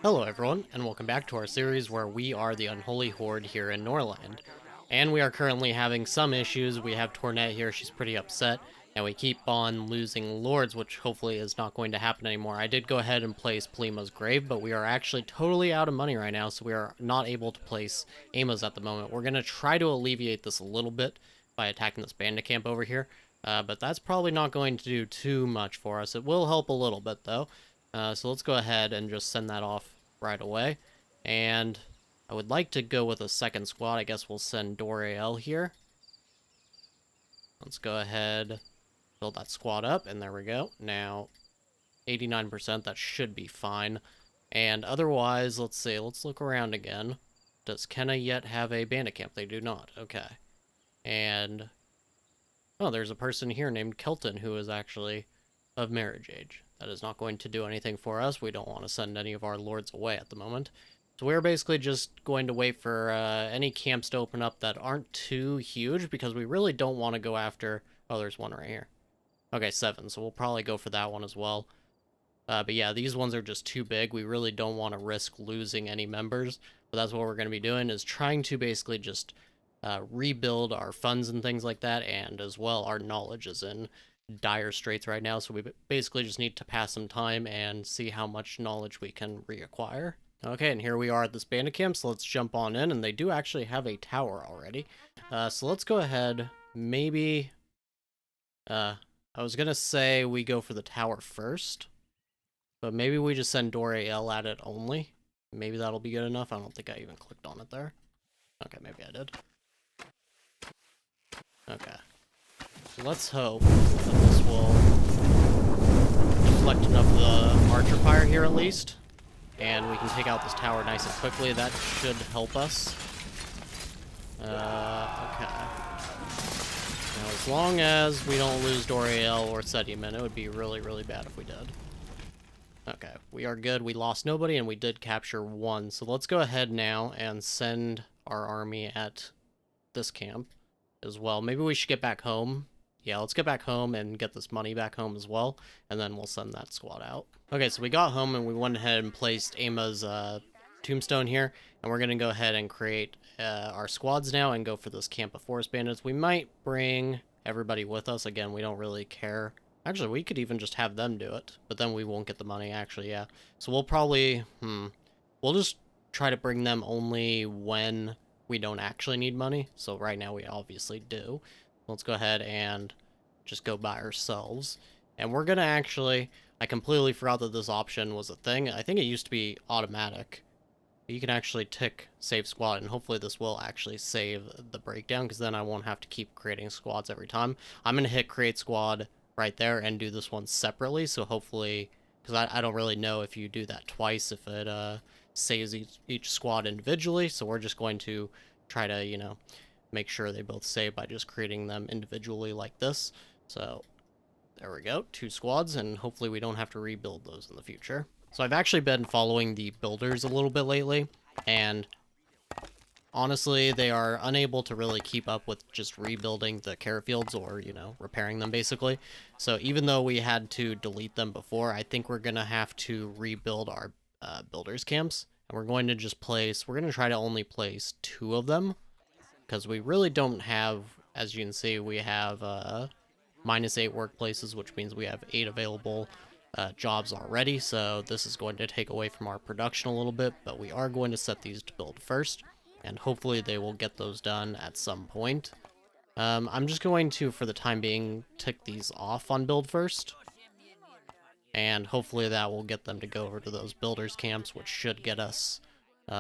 Hello everyone, and welcome back to our series where we are the Unholy Horde here in Norland. And we are currently having some issues. We have Tornet here, she's pretty upset, and we keep on losing lords, which hopefully is not going to happen anymore. I did go ahead and place Plima's grave, but we are actually totally out of money right now, so we are not able to place Ama's at the moment. We're going to try to alleviate this a little bit by attacking this bandit camp over here, but that's probably not going to do too much for us. It will help a little bit though. So let's go ahead and just send that off right away. And I would like to go with a second squad. I guess we'll send Doriel here. Let's go ahead, build that squad up, and there we go. Now, 89%, that should be fine. And otherwise, let's see, let's look around again. Does Kenna yet have a bandit camp? They do not. Okay. And, oh, there's a person here named Kelton who is actually of marriage age. That is not going to do anything for us. We don't want to send any of our lords away at the moment. So we're basically just going to wait for any camps to open up that aren't too huge, because we really don't want to go after... Oh, there's one right here. Okay, 7, so we'll probably go for that one as well. But yeah, these ones are just too big. We really don't want to risk losing any members. But that's what we're going to be doing, is trying to basically just rebuild our funds and things like that, and as well our knowledge is in dire straits right now, so we basically just need to pass some time and see how much knowledge we can reacquire. Okay, and here we are at this bandit camp, so let's jump on in, and they do actually have a tower already. So let's go ahead, maybe... I was gonna say we go for the tower first, but maybe we just send Doriel at it only. Maybe that'll be good enough. I don't think I even clicked on it there. Okay, maybe I did. Okay. Let's hope that this will deflect enough of the archer fire here at least, and we can take out this tower nice and quickly. That should help us. Okay. Now, as long as we don't lose Doriel or Sedimen, it would be really, really bad if we did. Okay, we are good. We lost nobody, and we did capture 1. So let's go ahead now and send our army at this camp as well. Maybe we should get back home. Yeah, let's get back home and get this money back home as well, and then we'll send that squad out. Okay, so we got home and we went ahead and placed Ama's tombstone here, and we're going to go ahead and create our squads now and go for this camp of forest bandits. We might bring everybody with us. Again, we don't really care. Actually, we could even just have them do it, but then we won't get the money, actually, yeah. So we'll probably, we'll just try to bring them only when we don't actually need money. So right now we obviously do. Let's go ahead and just go by ourselves. And we're gonna actually, I completely forgot that this option was a thing. I think it used to be automatic. You can actually tick save squad, and hopefully this will actually save the breakdown, because then I won't have to keep creating squads every time. I'm gonna hit create squad right there and do this one separately, so hopefully, because I don't really know if you do that twice, if it saves each squad individually, so we're just going to try to, you know, make sure they both save by just creating them individually like this. So there we go, 2 squads, and hopefully we don't have to rebuild those in the future. So I've actually been following the builders a little bit lately, and honestly, they are unable to really keep up with just rebuilding the carrot fields, or, you know, repairing them basically. So even though we had to delete them before, I think we're gonna have to rebuild our builders camps, and we're going to just place, we're gonna try to only place 2 of them, because we really don't have, as you can see, we have -8 workplaces, which means we have 8 available jobs already, so this is going to take away from our production a little bit, but we are going to set these to build first, and hopefully they will get those done at some point. I'm just going to, for the time being, tick these off on build first, and hopefully that will get them to go over to those builders camps, which should get us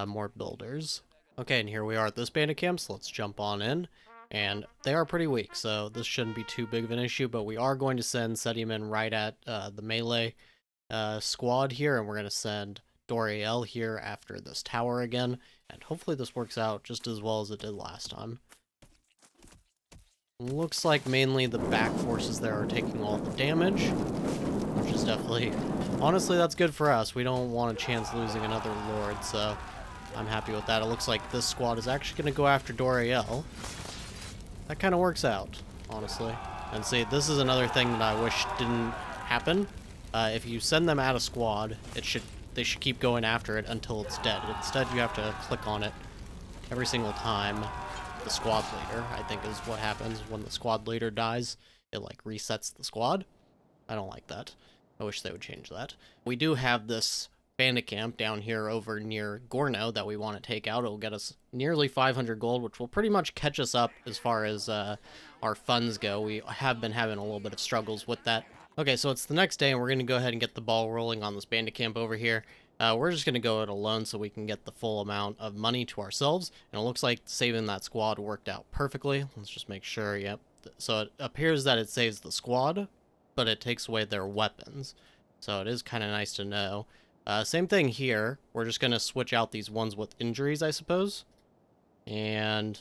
more builders. Okay, and here we are at this bandit camp, so let's jump on in. And they are pretty weak, so this shouldn't be too big of an issue, but we are going to send Sedimen right at the melee squad here, and we're going to send Doriel here after this tower again, and hopefully this works out just as well as it did last time. Looks like mainly the back forces there are taking all the damage, which is definitely... Honestly, that's good for us. We don't want a chance losing another lord, so I'm happy with that. It looks like this squad is actually going to go after Doriel. That kind of works out, honestly. And see, this is another thing that I wish didn't happen. If you send them out of squad, it should they should keep going after it until it's dead. Instead, you have to click on it every single time the squad leader, I think, is what happens when the squad leader dies. It, like, resets the squad. I don't like that. I wish they would change that. We do have this bandit camp down here over near Gorno that we want to take out. It'll get us nearly 500 gold, which will pretty much catch us up as far as our funds go. We have been having a little bit of struggles with that. Okay, so it's the next day, and we're going to go ahead and get the ball rolling on this bandit camp over here. We're just going to go it alone so we can get the full amount of money to ourselves. And it looks like saving that squad worked out perfectly. Let's just make sure, yep. So it appears that it saves the squad, but it takes away their weapons. So it is kind of nice to know. Same thing here. We're just going to switch out these ones with injuries, I suppose. And...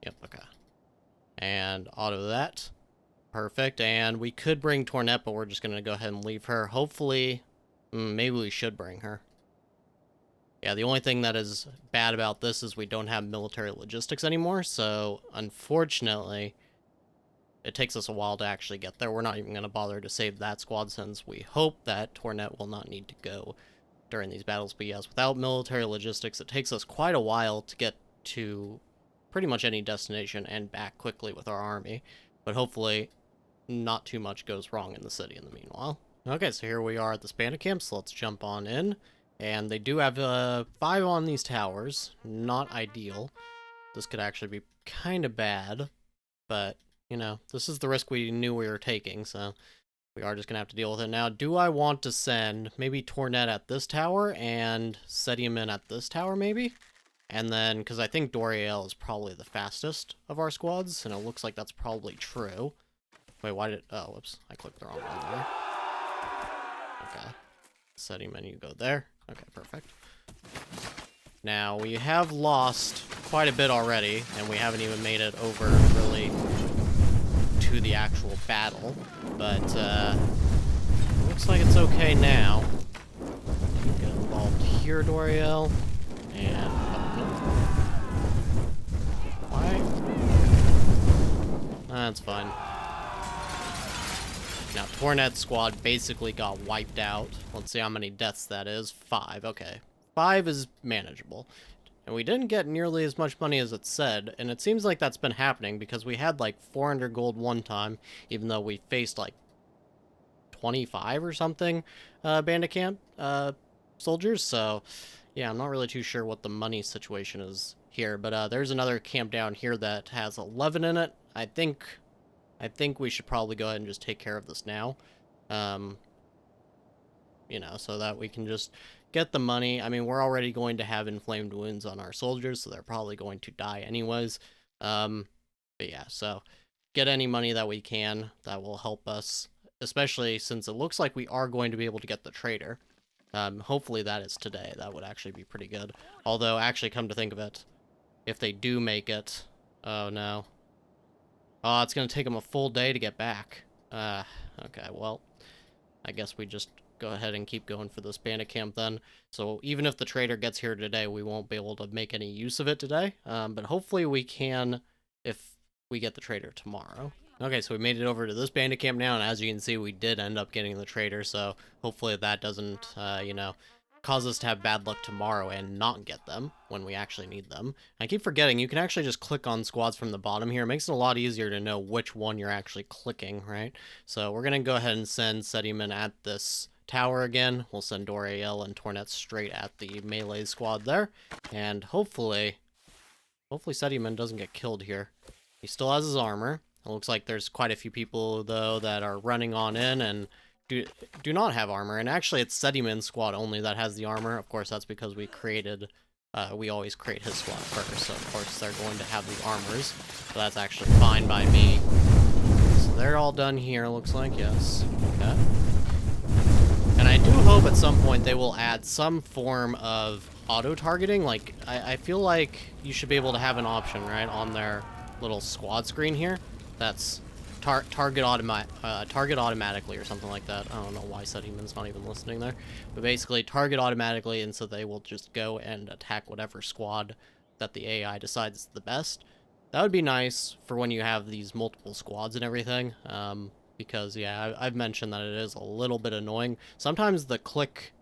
yep, okay. And auto that. Perfect. And we could bring Tornet, but we're just going to go ahead and leave her. Hopefully... maybe we should bring her. Yeah, the only thing that is bad about this is we don't have military logistics anymore, so unfortunately, it takes us a while to actually get there. We're not even going to bother to save that squad since we hope that Tornet will not need to go during these battles. But yes, without military logistics, it takes us quite a while to get to pretty much any destination and back quickly with our army. But hopefully, not too much goes wrong in the city in the meanwhile. Okay, so here we are at the bandit camp, so let's jump on in. And they do have 5 on these towers. Not ideal. This could actually be kind of bad, but, you know, this is the risk we knew we were taking, so we are just going to have to deal with it. Now, do I want to send maybe Tornet at this tower and Sedium at this tower, maybe? And then, because I think Doriel is probably the fastest of our squads, and it looks like that's probably true. Wait, why did... oh, whoops. I clicked the wrong one there. Okay. Setting menu, go there. Okay, perfect. Now, we have lost quite a bit already, and we haven't even made it over, really, to the actual battle. But, looks like it's okay now. Get involved here, Doriel. And... why? That's fine. Now, Tornet's squad basically got wiped out. Let's see how many deaths that is. 5. Okay. 5 is manageable. And we didn't get nearly as much money as it said, and it seems like that's been happening because we had like 400 gold one time, even though we faced like 25 or something bandit camp soldiers. So, yeah, I'm not really too sure what the money situation is here. But there's another camp down here that has 11 in it. I think we should probably go ahead and just take care of this now. You know, so that we can just get the money. I mean, we're already going to have inflamed wounds on our soldiers, so they're probably going to die anyways. But yeah, so get any money that we can. That will help us, especially since it looks like we are going to be able to get the trader. Hopefully that is today. That would actually be pretty good. Although, actually, come to think of it, if they do make it... oh, no. Oh, it's going to take them a full day to get back. Okay, well, I guess we just go ahead and keep going for this bandit camp then. So even if the trader gets here today, we won't be able to make any use of it today. But hopefully we can if we get the trader tomorrow. Okay, so we made it over to this bandit camp now, and as you can see, we did end up getting the trader, so hopefully that doesn't, you know, cause us to have bad luck tomorrow and not get them when we actually need them. I keep forgetting, you can actually just click on squads from the bottom here. It makes it a lot easier to know which one you're actually clicking, right? So we're going to go ahead and send Sedium at this tower again. We'll send Doriel and Tornet straight at the melee squad there. And hopefully Sedium doesn't get killed here. He still has his armor. It looks like there's quite a few people, though, that are running on in and do not have armor, and actually it's Sedium's squad only that has the armor. Of course, that's because we always create his squad first, so of course they're going to have the armors, so that's actually fine by me. So they're all done here, looks like, yes. Okay. And I do hope at some point they will add some form of auto-targeting. Like, I feel like you should be able to have an option, right, on their little squad screen here, that's target automatically or something like that. I don't know why Sedium's not even listening there. But basically, target automatically, and so they will just go and attack whatever squad that the AI decides is the best. That would be nice for when you have these multiple squads and everything. Because, yeah, I've mentioned that it is a little bit annoying. Sometimes the click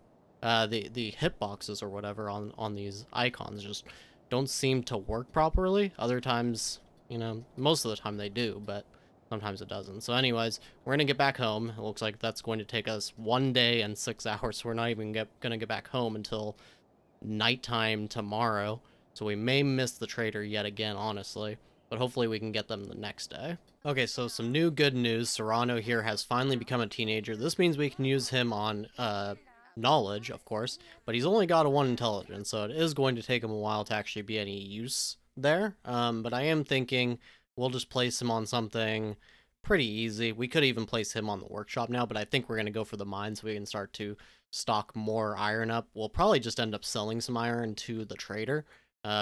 The hitboxes or whatever on these icons just don't seem to work properly. Other times, you know, most of the time they do, but sometimes it doesn't. So anyways, we're gonna get back home. It looks like that's going to take us 1 day and 6 hours. So we're not even gonna get back home until nighttime tomorrow. So we may miss the trader yet again, honestly. But hopefully we can get them the next day. Okay, so some new good news. Serrano here has finally become a teenager. This means we can use him on knowledge, of course, but he's only got a 1 intelligence, so it is going to take him a while to actually be any use there. But I am thinking we'll just place him on something pretty easy. We could even place him on the workshop now, but I think we're going to go for the mine so we can start to stock more iron up. We'll probably just end up selling some iron to the trader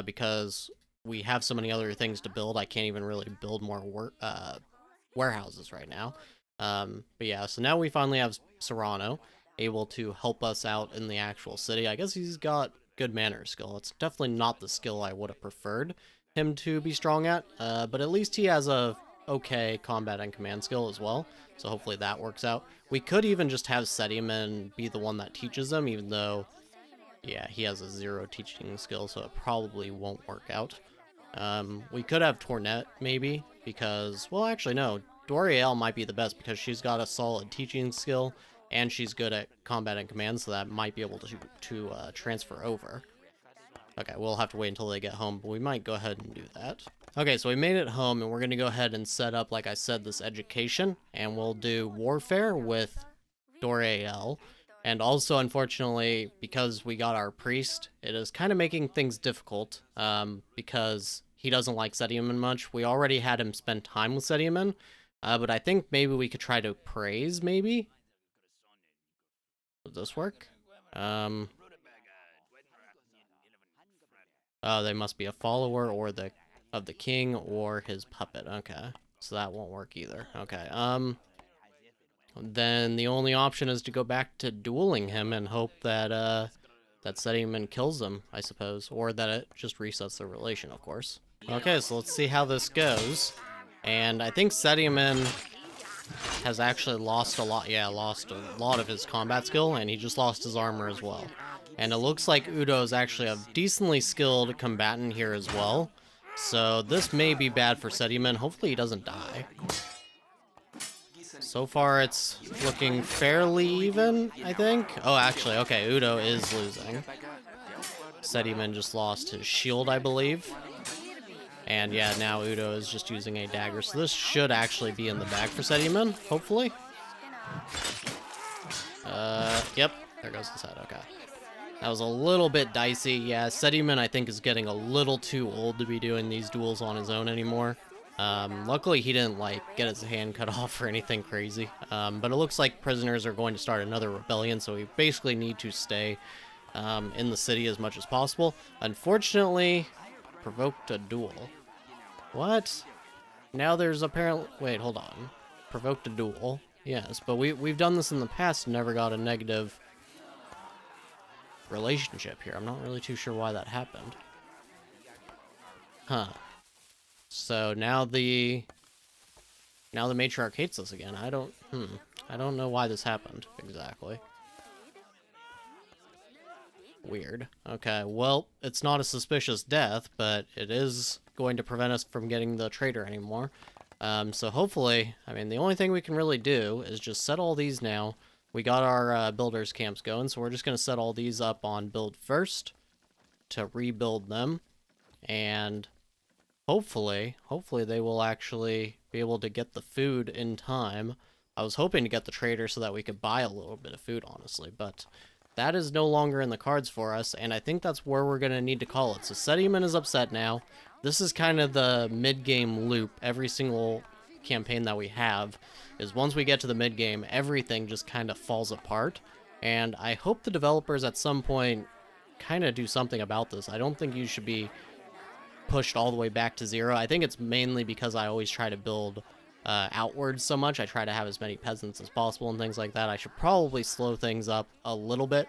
because we have so many other things to build. I can't even really build more warehouses right now. But yeah, so now we finally have Serrano able to help us out in the actual city. I guess he's got good manners skill. It's definitely not the skill I would have preferred him to be strong at, but at least he has a okay combat and command skill as well, so hopefully that works out. We could even just have Sediman be the one that teaches them, even though, yeah, he has a 0 teaching skill, so it probably won't work out. We could have Tornet, maybe, because, well, actually, no. Doriel might be the best because she's got a solid teaching skill, and she's good at combat and command, so that might be able to transfer over. Okay, we'll have to wait until they get home, but we might go ahead and do that. Okay, so we made it home, and we're going to go ahead and set up, like I said, this education, and we'll do warfare with Doriel. And also, unfortunately, because we got our priest, it is kind of making things difficult, because he doesn't like Sediman much. We already had him spend time with Sediman, but I think maybe we could try to praise, maybe? Would this work? Oh, they must be a follower or of the king or his puppet. Okay, so that won't work either. Okay, then the only option is to go back to dueling him and hope that that Sediman kills him, I suppose, or that it just resets the relation, of course. Okay, so let's see how this goes. And I think Sediman has actually lost a lot. Yeah, lost a lot of his combat skill, and he just lost his armor as well. And it looks like Udo is actually a decently skilled combatant here as well. So this may be bad for Sediman. Hopefully he doesn't die. So far it's looking fairly even, I think. Oh, actually, okay, Udo is losing. Sediman just lost his shield, I believe. And yeah, now Udo is just using a dagger. So this should actually be in the bag for Sediman, hopefully. Yep, there goes his head, okay. That was a little bit dicey. Yeah, Sediman, I think, is getting a little too old to be doing these duels on his own anymore. Luckily, he didn't, like, get his hand cut off or anything crazy. But it looks like prisoners are going to start another rebellion, so we basically need to stay in the city as much as possible. Unfortunately, provoked a duel. What? Now there's apparently... Wait, hold on. Provoked a duel. Yes, but we've done this in the past and never got a negative relationship here. I'm not really too sure why that happened. Huh. So now the matriarch hates us again. I don't know why this happened exactly. Weird. Okay, well, it's not a suspicious death, but it is going to prevent us from getting the trader anymore. So hopefully, I mean, the only thing we can really do is just set all these now. We got our builders camps going, so we're just going to set all these up on build first to rebuild them. And hopefully they will actually be able to get the food in time. I was hoping to get the trader so that we could buy a little bit of food, honestly, but that is no longer in the cards for us, and I think that's where we're going to need to call it. So Sediman is upset now. This is kind of the mid-game loop. Every single campaign that we have is once we get to the mid-game, everything just kind of falls apart, and I hope the developers at some point kind of do something about this. I don't think you should be pushed all the way back to 0. I think it's mainly because I always try to build outwards so much. I try to have as many peasants as possible and things like that. I should probably slow things up a little bit,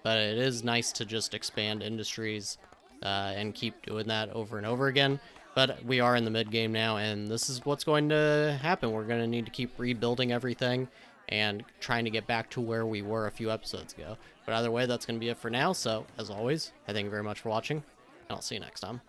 but it is nice to just expand industries and keep doing that over and over again. But we are in the mid game now, and this is what's going to happen. We're going to need to keep rebuilding everything, and trying to get back to where we were a few episodes ago. But either way, that's going to be it for now. So, as always, I thank you very much for watching, and I'll see you next time.